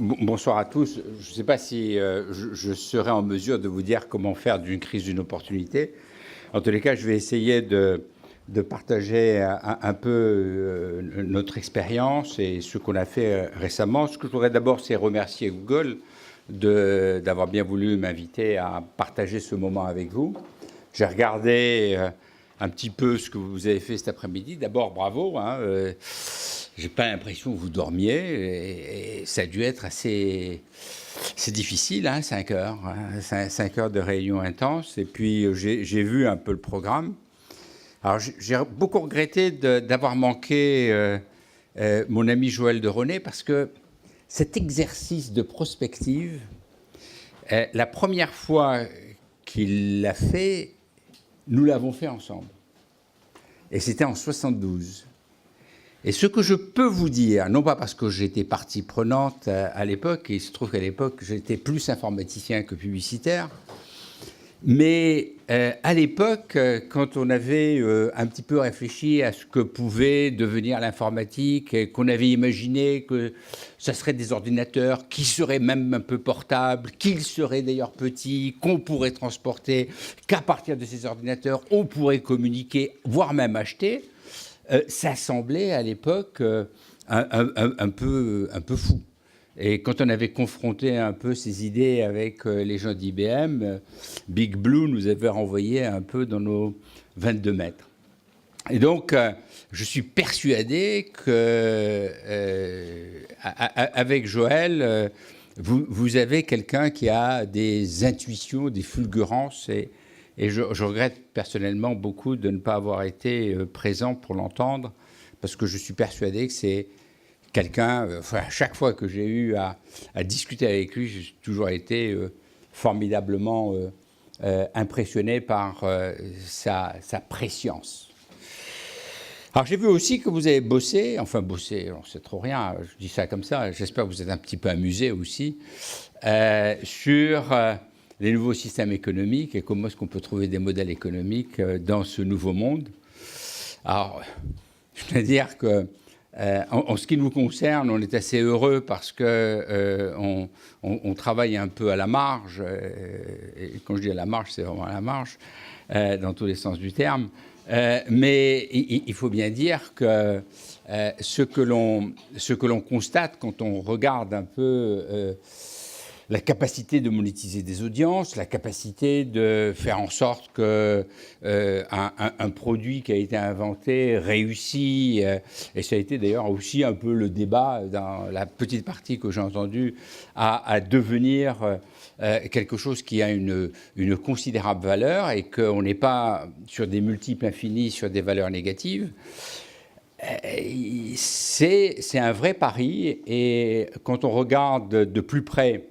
Bonsoir à tous. Je ne sais pas si je serai en mesure de vous dire comment faire d'une crise une opportunité. En tous les cas, je vais essayer de partager un peu notre expérience et ce qu'on a fait récemment. Ce que je voudrais d'abord, c'est remercier Google d'avoir bien voulu m'inviter à partager ce moment avec vous. J'ai regardé un petit peu ce que vous avez fait cet après-midi. D'abord, bravo. J'ai pas l'impression que vous dormiez et ça a dû être assez difficile, 5 heures, 5 heures de réunion intense. Et puis j'ai vu un peu le programme. Alors j'ai beaucoup regretté d'avoir manqué mon ami Joël de René parce que cet exercice de prospective, la première fois qu'il l'a fait, nous l'avons fait ensemble. Et c'était en 72. Et ce que je peux vous dire, non pas parce que j'étais partie prenante à l'époque, et il se trouve qu'à l'époque j'étais plus informaticien que publicitaire, mais à l'époque, quand on avait un petit peu réfléchi à ce que pouvait devenir l'informatique, et qu'on avait imaginé que ça serait des ordinateurs qui seraient même un peu portables, qu'ils seraient d'ailleurs petits, qu'on pourrait transporter, qu'à partir de ces ordinateurs, on pourrait communiquer, voire même acheter, ça semblait à l'époque un peu fou. Et quand on avait confronté un peu ces idées avec les gens d'IBM, Big Blue nous avait renvoyé un peu dans nos 22 mètres. Et donc, je suis persuadé qu'avec Joël, vous avez quelqu'un qui a des intuitions, des fulgurances, et je regrette personnellement beaucoup de ne pas avoir été présent pour l'entendre, parce que je suis persuadé que c'est quelqu'un, enfin, chaque fois que j'ai eu à discuter avec lui, j'ai toujours été formidablement impressionné par sa prescience. Alors j'ai vu aussi que vous avez bossé, c'est trop rien, je dis ça comme ça, j'espère que vous êtes un petit peu amusé aussi, sur les nouveaux systèmes économiques et comment est-ce qu'on peut trouver des modèles économiques dans ce nouveau monde. Alors, je veux dire que en ce qui nous concerne, on est assez heureux parce que on travaille un peu à la marge, et quand je dis à la marge, c'est vraiment à la marge, dans tous les sens du terme. Mais il faut bien dire que ce que l'on constate quand on regarde un peu la capacité de monétiser des audiences, la capacité de faire en sorte que un produit qui a été inventé réussit, et ça a été d'ailleurs aussi un peu le débat dans la petite partie que j'ai entendue, à devenir quelque chose qui a une considérable valeur et qu'on n'est pas sur des multiples infinis, sur des valeurs négatives. C'est un vrai pari, et quand on regarde de plus près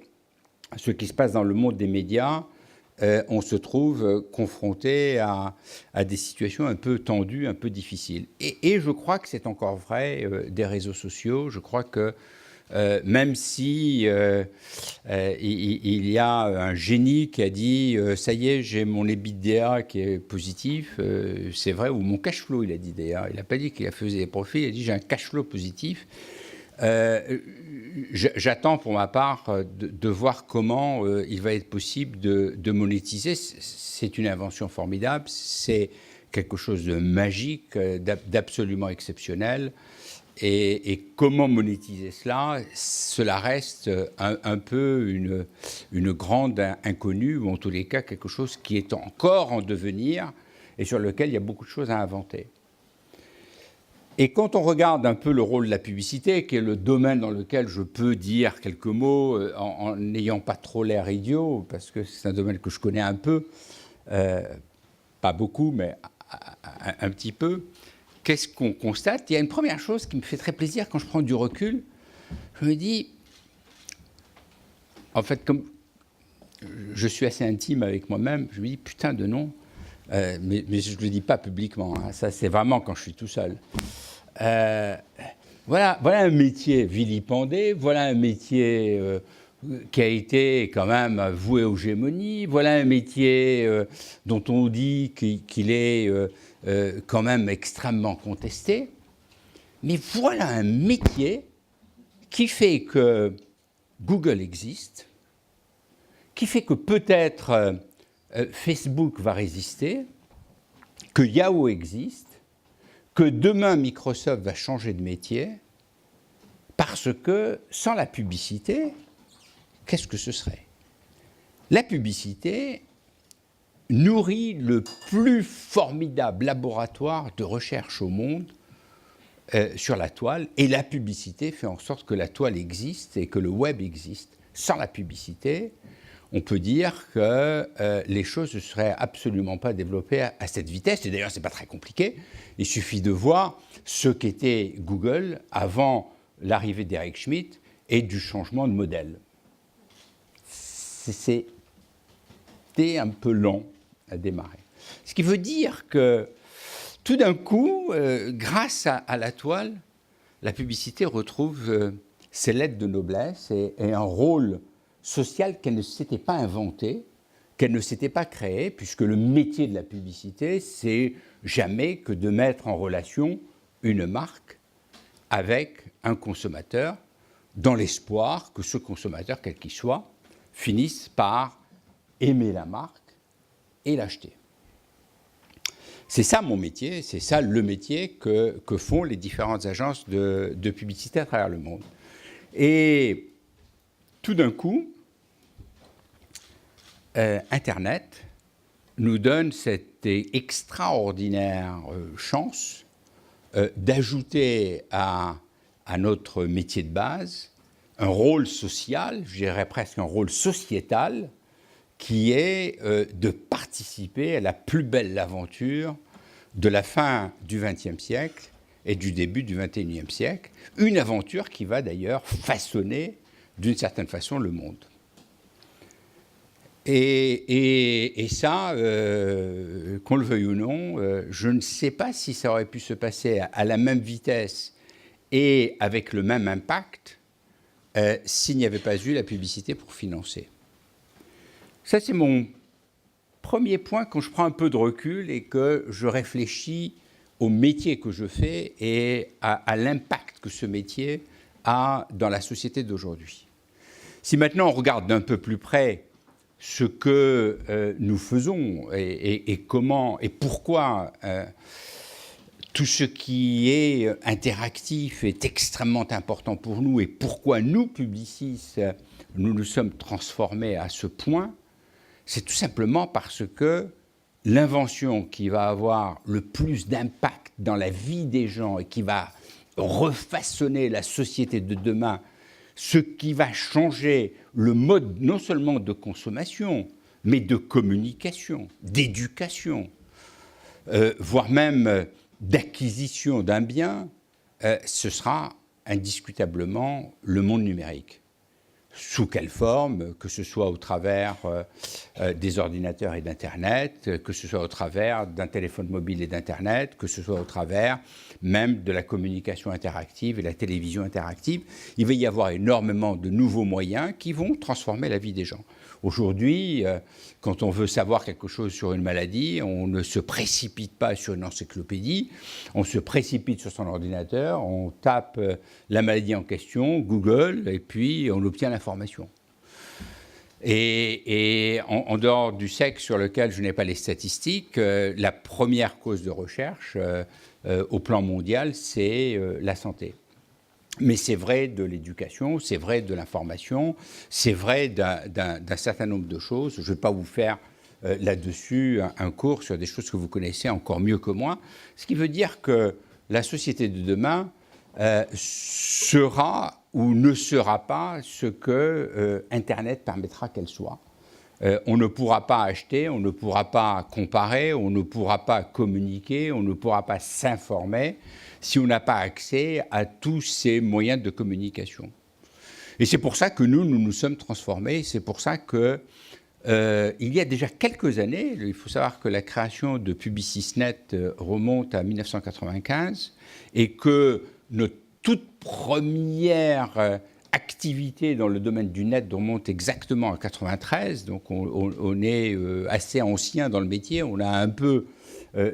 ce qui se passe dans le monde des médias, on se trouve confronté à des situations un peu tendues, un peu difficiles. Et je crois que c'est encore vrai des réseaux sociaux. Je crois que même si il y a un génie qui a dit ça y est, j'ai mon EBITDA qui est positif, c'est vrai, ou mon cash flow, il a dit d'ailleurs. Il n'a pas dit qu'il faisait des profits, il a dit j'ai un cash flow positif. J'attends pour ma part de voir comment il va être possible de monétiser. C'est une invention formidable, c'est quelque chose de magique, d'absolument exceptionnel. Et comment monétiser cela reste un peu une grande inconnue, ou en tous les cas quelque chose qui est encore en devenir et sur lequel il y a beaucoup de choses à inventer. Et quand on regarde un peu le rôle de la publicité, qui est le domaine dans lequel je peux dire quelques mots en n'ayant pas trop l'air idiot, parce que c'est un domaine que je connais un peu, pas beaucoup, mais un petit peu, qu'est-ce qu'on constate? Il y a une première chose qui me fait très plaisir quand je prends du recul. Je me dis, en fait, comme je suis assez intime avec moi-même, je me dis, putain de non, mais je ne le dis pas publiquement, ça c'est vraiment quand je suis tout seul. Voilà un métier vilipendé, voilà un métier qui a été quand même voué aux gémonies, voilà un métier dont on dit qu'il est quand même extrêmement contesté, mais voilà un métier qui fait que Google existe, qui fait que peut-être Facebook va résister, que Yahoo existe, que demain Microsoft va changer de métier, parce que sans la publicité, qu'est-ce que ce serait ? La publicité nourrit le plus formidable laboratoire de recherche au monde sur la toile, et la publicité fait en sorte que la toile existe et que le web existe. Sans la publicité, on peut dire que les choses ne seraient absolument pas développées à cette vitesse, et d'ailleurs ce n'est pas très compliqué, il suffit de voir ce qu'était Google avant l'arrivée d'Eric Schmidt et du changement de modèle. C'était un peu lent à démarrer. Ce qui veut dire que tout d'un coup, grâce à la toile, la publicité retrouve ses lettres de noblesse et un rôle social qu'elle ne s'était pas inventé, qu'elle ne s'était pas créé, puisque le métier de la publicité, c'est jamais que de mettre en relation une marque avec un consommateur, dans l'espoir que ce consommateur, quel qu'il soit, finisse par aimer la marque et l'acheter. C'est ça mon métier, c'est ça le métier que font les différentes agences de publicité à travers le monde. Et tout d'un coup, Internet nous donne cette extraordinaire chance d'ajouter à notre métier de base un rôle social, je dirais presque un rôle sociétal, qui est de participer à la plus belle aventure de la fin du XXe siècle et du début du XXIe siècle, une aventure qui va d'ailleurs façonner d'une certaine façon le monde. Et ça, qu'on le veuille ou non, je ne sais pas si ça aurait pu se passer à la même vitesse et avec le même impact s'il n'y avait pas eu la publicité pour financer. Ça, c'est mon premier point quand je prends un peu de recul et que je réfléchis au métier que je fais et à l'impact que ce métier a dans la société d'aujourd'hui. Si maintenant on regarde d'un peu plus près ce que nous faisons et comment et pourquoi tout ce qui est interactif est extrêmement important pour nous et pourquoi nous, publicistes, nous nous sommes transformés à ce point, c'est tout simplement parce que l'invention qui va avoir le plus d'impact dans la vie des gens et qui va refaçonner la société de demain, ce qui va changer le mode non seulement de consommation, mais de communication, d'éducation, voire même d'acquisition d'un bien, ce sera indiscutablement le monde numérique. Sous quelle forme, que ce soit au travers des ordinateurs et d'Internet, que ce soit au travers d'un téléphone mobile et d'Internet, que ce soit au travers même de la communication interactive et la télévision interactive. Il va y avoir énormément de nouveaux moyens qui vont transformer la vie des gens. Aujourd'hui, quand on veut savoir quelque chose sur une maladie, on ne se précipite pas sur une encyclopédie, on se précipite sur son ordinateur, on tape la maladie en question, Google, et puis on obtient l'information. Et en dehors du sexe sur lequel je n'ai pas les statistiques, la première cause de recherche au plan mondial, c'est la santé. Mais c'est vrai de l'éducation, c'est vrai de l'information, c'est vrai d'un certain nombre de choses. Je ne vais pas vous faire là-dessus un cours sur des choses que vous connaissez encore mieux que moi. Ce qui veut dire que la société de demain sera ou ne sera pas ce que Internet permettra qu'elle soit. On ne pourra pas acheter, on ne pourra pas comparer, on ne pourra pas communiquer, on ne pourra pas s'informer si on n'a pas accès à tous ces moyens de communication. Et c'est pour ça que nous nous sommes transformés, c'est pour ça que il y a déjà quelques années, il faut savoir que la création de Publicisnet remonte à 1995 et que notre toute première activité dans le domaine du net remonte exactement à 93, donc on est assez ancien dans le métier, on a un peu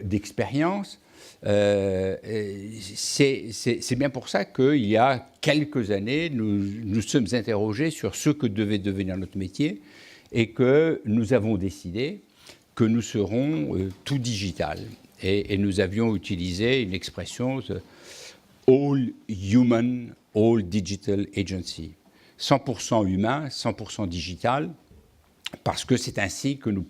d'expérience. C'est bien pour ça qu'il y a quelques années, nous sommes interrogés sur ce que devait devenir notre métier et que nous avons décidé que nous serons tout digital. Et nous avions utilisé une expression all human, all digital agency. 100% humain, 100% digital, parce que c'est ainsi que nous